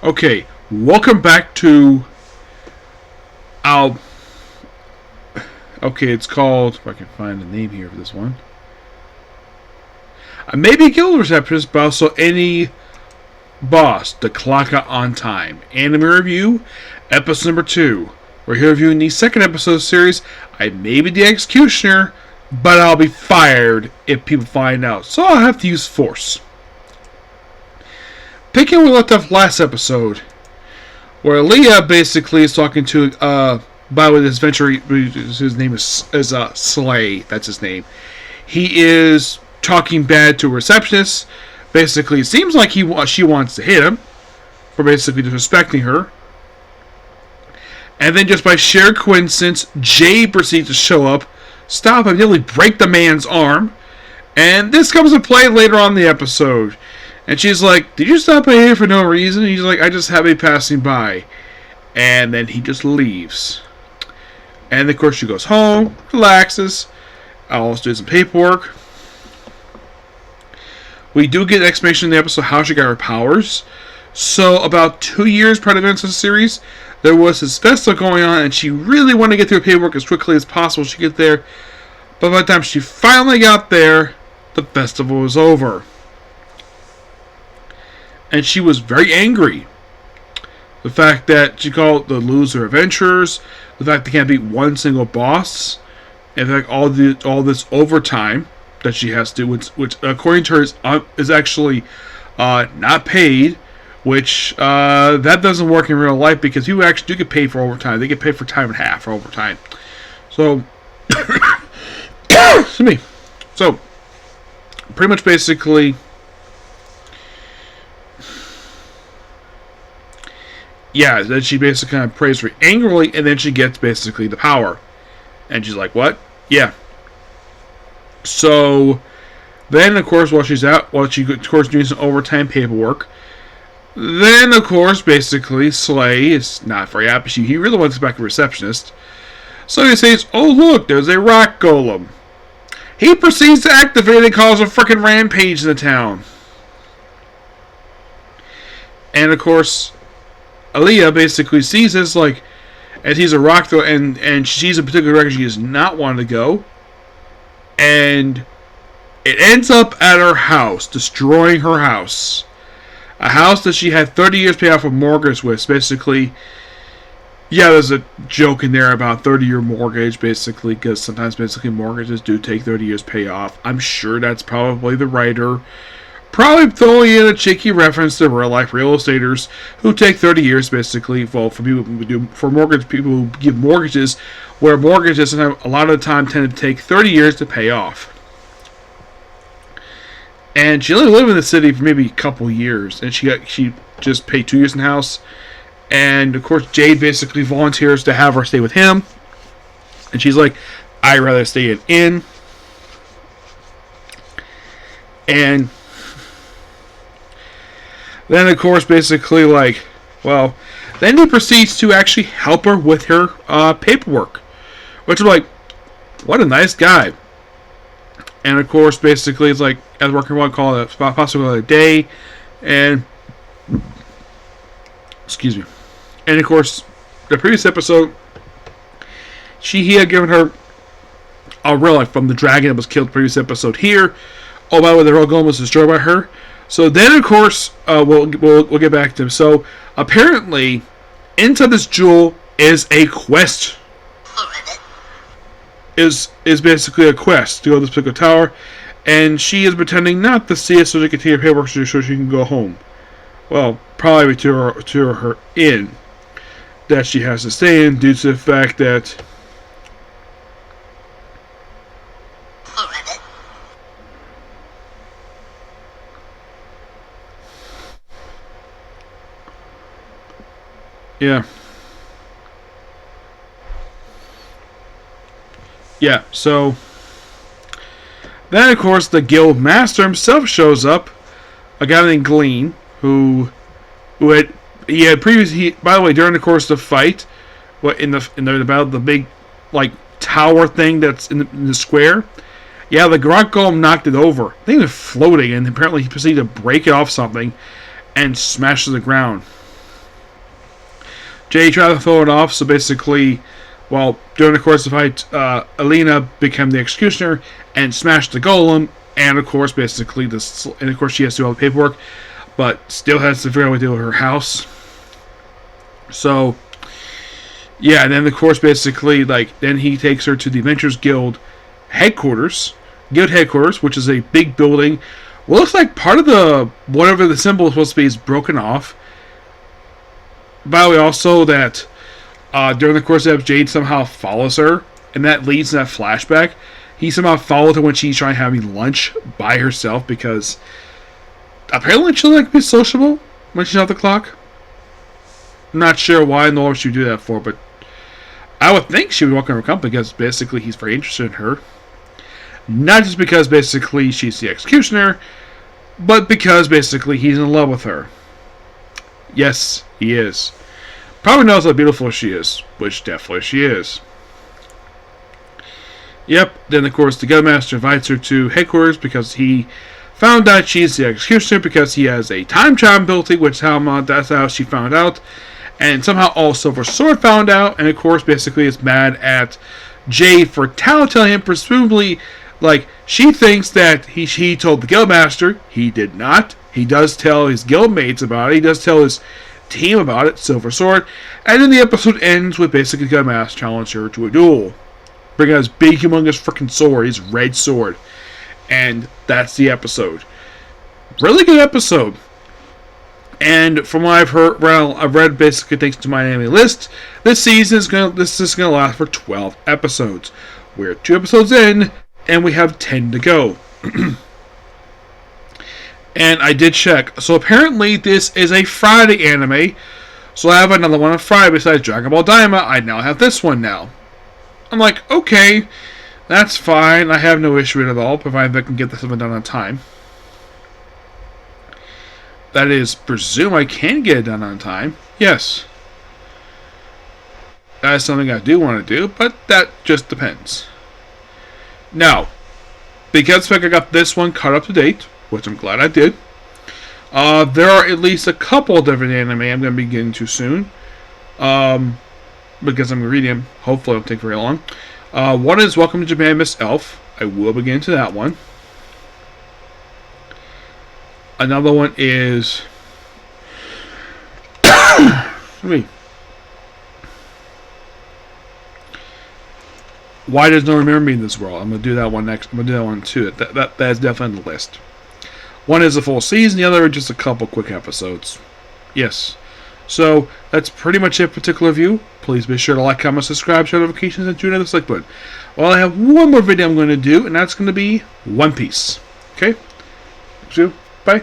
Okay, welcome back to our. Okay, it's called. If I can find a name here for this one. I may be guild receptionist, but also any boss to clock out on time. Anime review, episode number 2. We're here reviewing the second episode of the series. I may be the executioner, but I'll be fired if people find out, so I'll have to use force. Picking where we left off last episode, where Leah basically is talking to, by the way, this adventure, his name is Slay, that's his name. He is talking bad to a receptionist. Basically, it seems like she wants to hit him for basically disrespecting her. And then just by sheer coincidence, Jay proceeds to show up, stop him, nearly break the man's arm. And this comes into play later on in the episode. And she's like, "Did you stop by here for no reason?" And he's like, "I just have a passing by." And then he just leaves. And of course she goes home, relaxes. I'll also do some paperwork. We do get an explanation in the episode how she got her powers. So about 2 years prior to the events of the series, there was this festival going on, and she really wanted to get through her paperwork as quickly as possible. She get there, but by the time she finally got there, the festival was over. And she was very angry. The fact that she called the loser adventurers, the fact they can't beat one single boss, and the fact all this overtime that she has to do, which according to her is actually not paid, which that doesn't work in real life because people actually do get paid for overtime. They get paid for time and a half for overtime. So, excuse me. So, pretty much basically, yeah, then she basically kind of prays very angrily, and then she gets basically the power. And she's like, "What? Yeah." So, then of course, while she of course doing some overtime paperwork, then of course, basically, Slay is not very happy. He really wants to be back a receptionist. So he says, "Oh look, there's a rock golem." He proceeds to activate it and cause a freaking rampage in the town. And of course, Aaliyah basically sees this, like, as he's a rock throw, and she sees a particular direction she does not want to go. And it ends up at her house, destroying her house. A house that she had 30 years pay off a mortgage with. Basically, yeah, there's a joke in there about 30-year mortgage, basically, because sometimes basically mortgages do take 30 years to pay off. I'm sure that's probably the writer. Probably throwing in a cheeky reference to real life real estaters who take 30 years basically, well, for people who do, for mortgage people who give mortgages, where mortgages a lot of the time tend to take 30 years to pay off. And she only lived in the city for maybe a couple years, and she just paid 2 years in the house. And of course, Jade basically volunteers to have her stay with him, and she's like, "I'd rather stay in inn." And then, of course, basically, like, well, then he proceeds to actually help her with her paperwork. Which, I'm like, what a nice guy. And, of course, basically, it's like, as working one call it possibly a day. And, excuse me. And, of course, the previous episode, he had given her a relic from the dragon that was killed in the previous episode here. Oh, by the way, the Royal Golem was destroyed by her. So then, of course, we'll get back to him. So apparently, inside this jewel is a quest. Is basically a quest to go to this particular tower, and she is pretending not to see it so she can take her paperwork so she can go home. Well, probably to her inn that she has to stay in due to the fact that yeah. Yeah, so then of course the guild master himself shows up, a guy named Glean, who had previously, by the way, during the course of the fight, in the about the big like tower thing that's in the square. Yeah, the rock golem knocked it over. They were floating, and apparently he proceeded to break it off something and smash to the ground. Jay tried to throw it off, so basically, well, during the course of the fight, Alina became the executioner and smashed the golem, and of course, basically, and of course, she has to do all the paperwork, but still has to figure out what to do with her house. So, yeah, and then of course, basically, then he takes her to the Adventurers Guild headquarters, which is a big building. Well, looks like part of the whatever the symbol is supposed to be is broken off. By the way, also that during the course of Jade somehow follows her, and that leads to that flashback. He somehow followed her when she's trying to have lunch by herself because apparently she like to be sociable when she's off the clock. I'm not sure why nor she would do that for, but I would think she would walk in her company because basically he's very interested in her. Not just because basically she's the executioner, but because basically he's in love with her. Yes, he is. Probably knows how beautiful she is, which definitely she is. Yep, then of course the Guildmaster invites her to headquarters because he found out she's the executioner because he has a time travel ability, which that's how she found out. And somehow all Silver Sword found out, and of course basically is mad at Jay for telling him, presumably, she thinks that he told the Guildmaster. He did not. He does tell his guildmates about it. He does tell his team about it, Silver Sword. And then the episode ends with basically the Guildmaster challenging her to a duel. Bringing out his big, humongous freaking sword, his red sword. And that's the episode. Really good episode. And from what I've read basically thanks to my anime list, this is gonna last for 12 episodes. We're 2 episodes in, and we have 10 to go. And I did check. So apparently this is a Friday anime. So I have another one on Friday besides Dragon Ball Daima. I now have this one now. I'm like, okay, that's fine. I have no issue with it at all, provided I can get this one done on time. That is, presume I can get it done on time. Yes. That is something I do want to do, but that just depends. Now, because I got this one caught up to date, which I'm glad I did, there are at least a couple different anime I'm going to be getting to soon. Because I'm reading them. Hopefully it won't take very long. One is Welcome to Japan, Miss Elf. I will be getting to that one. Another one is... Why Does No one Remember Me in This World? I'm going to do that one next. I'm going to do that one too. That is definitely on the list. One is a full season. The other are just a couple quick episodes. Yes. So, that's pretty much it for particular review. Please be sure to like, comment, subscribe, share notifications, and tune in to the like button. Well, I have one more video I'm going to do, and that's going to be One Piece. Okay? So, bye.